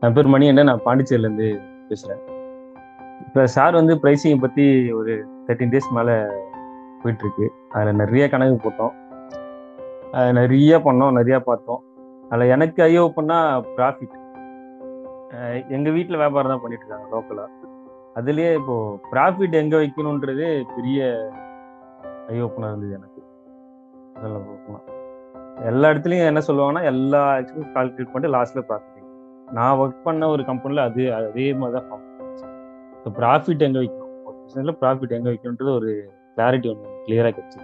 என் பேர் மணிகண்டன். நான் பாண்டிச்சேரியிலேருந்து பேசுகிறேன். இப்போ சார் வந்து ப்ரைஸிங்கை பற்றி ஒரு 13 டேஸ் மேலே போயிட்டுருக்கு. அதில் நிறைய கணக்கு போட்டோம், நிறைய பண்ணோம், நிறையா பார்த்தோம். அதில் எனக்கு ஐ ஓப்பன்னா ப்ராஃபிட். எங்கள் வீட்டில் வியாபாரம் தான் பண்ணிட்டு இருக்காங்க லோக்கலாக. அதுலேயே இப்போது ப்ராஃபிட் எங்கே வைக்கணுன்றது பெரிய ஐ ஓப்பனாக இருந்தது எனக்கு. அதில் ஓப்பனாக எல்லா இடத்துலையும் என்ன சொல்லுவாங்கன்னா, எல்லா எக்ஸ்பென்ஸ் கால்குலேட் பண்ணிட்டு லாஸ்ட்டில் ப்ராஃபிட். நான் ஒர்க் பண்ண ஒரு கம்பெனியில் அதே மாதிரி தான் ஃபார்ம். ஸோ ப்ராஃபிட் எங்கே வைக்கணும், ஒரு பிஸ்னஸில் ப்ராஃபிட் எங்கே வைக்கணுன்றது ஒரு கிளாரிட்டி ஒன்று கிளியராக கிடச்சி.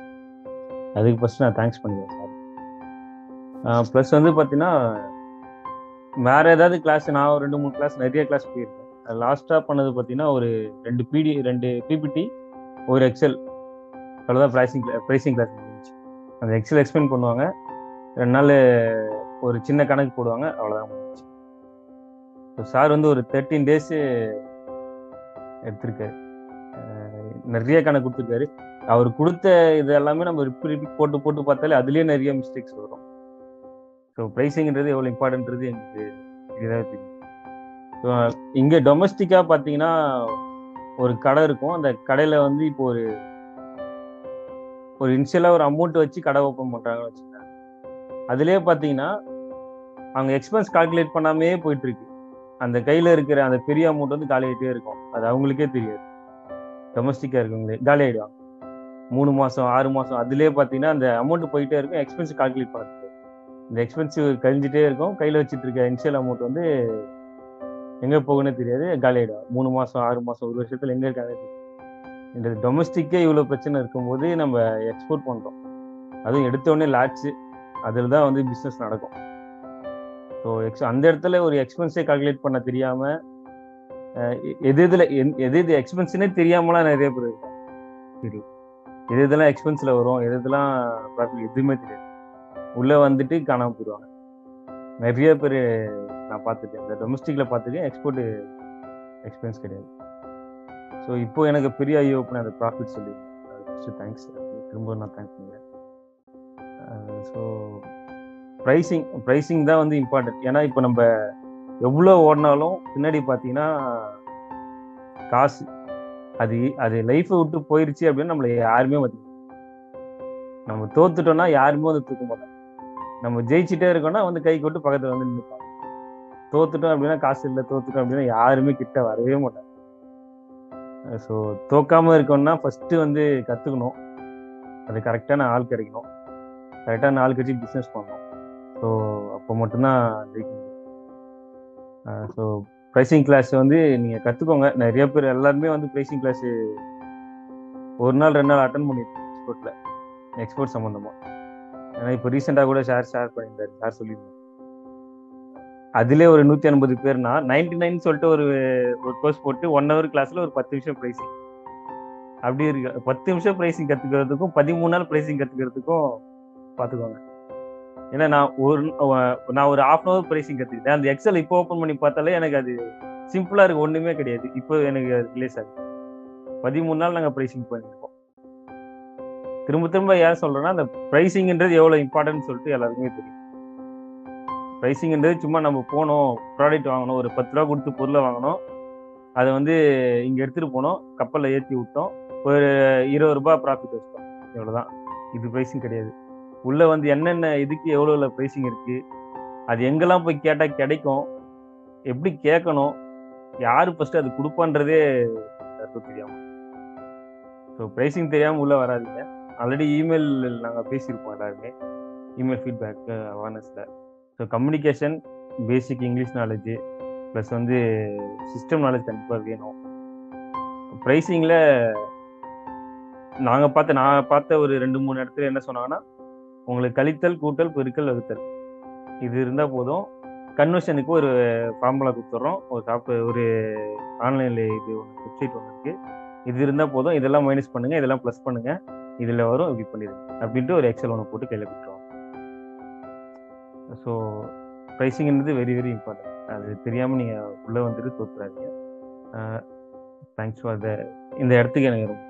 அதுக்கு ஃபஸ்ட்டு நான் தேங்க்ஸ் பண்ணிக்கிறேன் சார். ப்ளஸ் வந்து பார்த்தீங்கன்னா, வேறு ஏதாவது கிளாஸ் நான் ஒரு 2-3 கிளாஸ் நிறைய கிளாஸ் போயிருக்கேன். லாஸ்ட்டாக பண்ணது பார்த்தீங்கன்னா, ஒரு 2 பிபிடி, ஒரு எக்ஸல், அவ்வளோதான் ப்ரைஸிங் கிளாஸ் முடிஞ்சிச்சு. அந்த எக்ஸல் எக்ஸ்பிளைன் பண்ணுவாங்க, 2 நாள் ஒரு சின்ன கணக்கு போடுவாங்க, அவ்வளோதான் முடிஞ்சிச்சு. ஸோ சார் வந்து ஒரு 13 டேஸு எடுத்திருக்காரு. நிறைய கணக்கு கொடுத்துருக்காரு. அவர் கொடுத்த இது எல்லாமே நம்ம ரிப்பீட் போட்டு பார்த்தாலே அதுலேயே நிறைய மிஸ்டேக்ஸ் வரும். ஸோ ப்ரைஸிங்கிறது எவ்வளோ இம்பார்ட்டன்றது எங்களுக்கு இதாக தெரியும். ஸோ இங்கே டொமஸ்டிக்காக பார்த்தீங்கன்னா, ஒரு கடை இருக்கும். அந்த கடையில் வந்து இப்போ ஒரு இனிஷியலாக ஒரு அமௌண்ட் வச்சு கடை ஓப்பன் பண்ணுறாங்கன்னு வச்சுக்கோங்க. அதுலேயே பார்த்தீங்கன்னா, அவங்க எக்ஸ்பென்ஸ் கால்குலேட் பண்ணாமே போயிட்டுருக்கு. அந்த கையில் இருக்கிற அந்த பெரிய அமௌண்ட் வந்து காலி ஆகிட்டே இருக்கும். அது அவங்களுக்கே தெரியாது. டொமஸ்டிக்காக இருக்கவங்களே காலி ஆகிடுவாங்க. 3 மாதம் 6 மாதம் அதுலேயே பார்த்தீங்கன்னா அந்த அமௌண்ட் போயிட்டே இருக்கும். எக்ஸ்பென்ஸ் கால்குலேட் பண்ணுறது, இந்த எக்ஸ்பென்சிவ் கழிஞ்சிட்டே இருக்கும். கையில் வச்சுட்டு இருக்க இனிஷியல் அமௌண்ட் வந்து எங்கே போகுன்னே தெரியாது, காலி ஆகிடும். 3 மாதம் 6 மாதம் 1 வருஷத்தில் எங்கே இருக்காங்க தெரியும். இந்த டொமஸ்டிக்கே இவ்வளோ பிரச்சனை இருக்கும்போது நம்ம எக்ஸ்போர்ட் பண்ணுறோம். அதுவும் எடுத்தோடனே லாட்ச்சு, அதில் தான் வந்து பிஸ்னஸ் நடக்கும். ஸோ அந்த இடத்துல ஒரு எக்ஸ்பென்ஸே கால்குலேட் பண்ண தெரியாமல், எது எக்ஸ்பென்ஸ்னே தெரியாமலாம் நிறைய பேர் இருக்காங்க. சரி, இதெல்லாம் எக்ஸ்பென்ஸில் வரும், இதெல்லாம் ப்ராஃபிட் எதுவுமே தெரியாது. உள்ளே வந்துட்டு காணாமல் போயிடுவாங்க. நிறைய பேர் நான் பார்த்துட்டேன். இந்த டொமஸ்டிக்கில் பார்த்துட்டேன், எக்ஸ்போர்ட் எக்ஸ்பென்ஸ் கிடையாது. ஸோ இப்போ எனக்கு பெரிய ஐ ஓப்பன் அந்த ப்ராஃபிட் சொல்லி ஃபஸ்ட்டு தேங்க்ஸ். திரும்ப நான் தேங்க்ஸ் பண்ணுறேன். ஸோ ப்ரைஸிங் தான் வந்து இம்பார்ட்டன்ட். ஏன்னா இப்போ நம்ம எவ்வளோ ஓடினாலும் பின்னாடி பார்த்தீங்கன்னா காசு அது லைஃப்பை விட்டு போயிடுச்சு அப்படின்னு நம்மளை யாருமே வந்து, நம்ம தோத்துட்டோம்னா யாருமே வந்து தூக்க மாட்டாங்க. நம்ம ஜெயிச்சுட்டே இருக்கோம்னா வந்து கை கொட்டு பக்கத்தில் வந்து நின்றுப்பாங்க. தோத்துட்டோம் அப்படின்னா காசு இல்லை, தோத்துட்டோம் அப்படின்னா யாருமே கிட்ட வரவே மாட்டாங்க. ஸோ தோக்காமல் இருக்கணும்னா ஃபஸ்ட்டு வந்து கற்றுக்கணும். அது கரெக்டான ஆள் கிடைக்கணும், கரெக்டான ஆள் கட்சி பிஸ்னஸ் பண்ணணும். ஸோ அப்போ மட்டும்தான் ஜெயிக்க முடியும். ஸோ ப்ரைஸிங் கிளாஸ் வந்து நீங்கள் கற்றுக்கோங்க. நிறைய பேர் எல்லாருமே வந்து ப்ரைஸிங் கிளாஸு 1 நாள் 2 நாள் அட்டன் பண்ணியிருக்கேன் எக்ஸ்போர்ட் சம்மந்தமாக. ஏன்னா இப்போ ரீசெண்டாக கூட ஷேர் பண்ணியிருந்தாரு, ஷேர் சொல்லியிருந்தார். அதிலே ஒரு 150 பேர்னா 99 சொல்லிட்டு ஒரு கோர்ஸ் போட்டு 1 hour கிளாஸில் ஒரு 10 நிமிஷம் ப்ரைஸிங். அப்படி இருக்கு. 10 நிமிஷம் ப்ரைஸிங் கற்றுக்கிறதுக்கும் 13 நாள் ப்ரைஸிங் கற்றுக்கிறதுக்கும் பார்த்துக்கோங்க. ஏன்னா நான் ஒரு ½ hour ப்ரைஸிங் கற்றுக்கிட்டேன். அந்த எக்ஸல் இப்போ ஓப்பன் பண்ணி பார்த்தாலே எனக்கு அது சிம்பிளாக இருக்குது, ஒன்றுமே கிடையாது. இப்போ எனக்கு ரிலேஸ் ஆகுது. 13 நாள் நாங்கள் ப்ரைஸிங் பண்ணியிருக்கோம். திரும்ப ஏன் சொல்கிறேன்னா, அந்த ப்ரைஸிங்ன்றது எவ்வளோ இம்பார்ட்டன்ட் சொல்லிட்டு எல்லாருக்குமே தெரியும். ப்ரைஸிங்ன்றது சும்மா நம்ம போனோம், ப்ராடக்ட் வாங்கணும், ஒரு 10 ரூபா கொடுத்து பொருளை வாங்கணும், அதை வந்து இங்கே எடுத்துகிட்டு போனோம், கப்பலில் ஏற்றி விட்டோம், ஒரு 20 ரூபா ப்ராஃபிட் வச்சிட்டோம், இவ்வளோதான். இது ப்ரைஸிங் கிடையாது. உள்ளே வந்து என்னென்ன இதுக்கு எவ்வளோ ப்ரைஸிங் இருக்குது, அது எங்கெல்லாம் போய் கேட்டால் கிடைக்கும், எப்படி கேட்கணும், யார் ஃபஸ்ட்டு அது கொடுப்பான்றதே தெரியாமல். ஸோ ப்ரைஸிங் தெரியாமல் உள்ளே வராதிங்க. ஆல்ரெடி இமெயில் நாங்கள் பேசியிருப்போம் எல்லாருமே, இமெயில் ஃபீட்பேக் அவேர்னஸில். So communication, basic English knowledge, plus வந்து சிஸ்டம் நாலேஜ் கண்டிப்பாக வேணும். ப்ரைஸிங்கில் நான் பார்த்த ஒரு 2-3 இடத்துல என்ன சொன்னாங்கன்னா, உங்களுக்கு கழித்தல், கூட்டல், பெருக்கல், வகுத்தல் இது இருந்தால் போதும். கன்வர்ஷனுக்கு ஒரு ஃபார்முலா கொடுத்துட்றோம், ஒரு ஆன்லைனில் இது வெப்சைட் ஒன்று இருக்குது, இது இருந்தால் போதும், இதெல்லாம் மைனஸ் பண்ணுங்கள், இதெல்லாம் ப்ளஸ் பண்ணுங்கள், இதில் வரும், இப்படி பண்ணிடுங்க அப்படின்ட்டு ஒரு எக்ஸல் ஒன்று போட்டு கையில் கொடுத்துருவோம். ஸோ ப்ரைஸிங்ன்றது வெரி வெரி இம்பார்ட்டன்ட். அது தெரியாமல் நீங்கள் உள்ளே வந்துட்டு தோற்றுறாதீங்க. தேங்க்ஸ் ஃபார் இந்த இடத்துக்கு எனக்கு ரொம்ப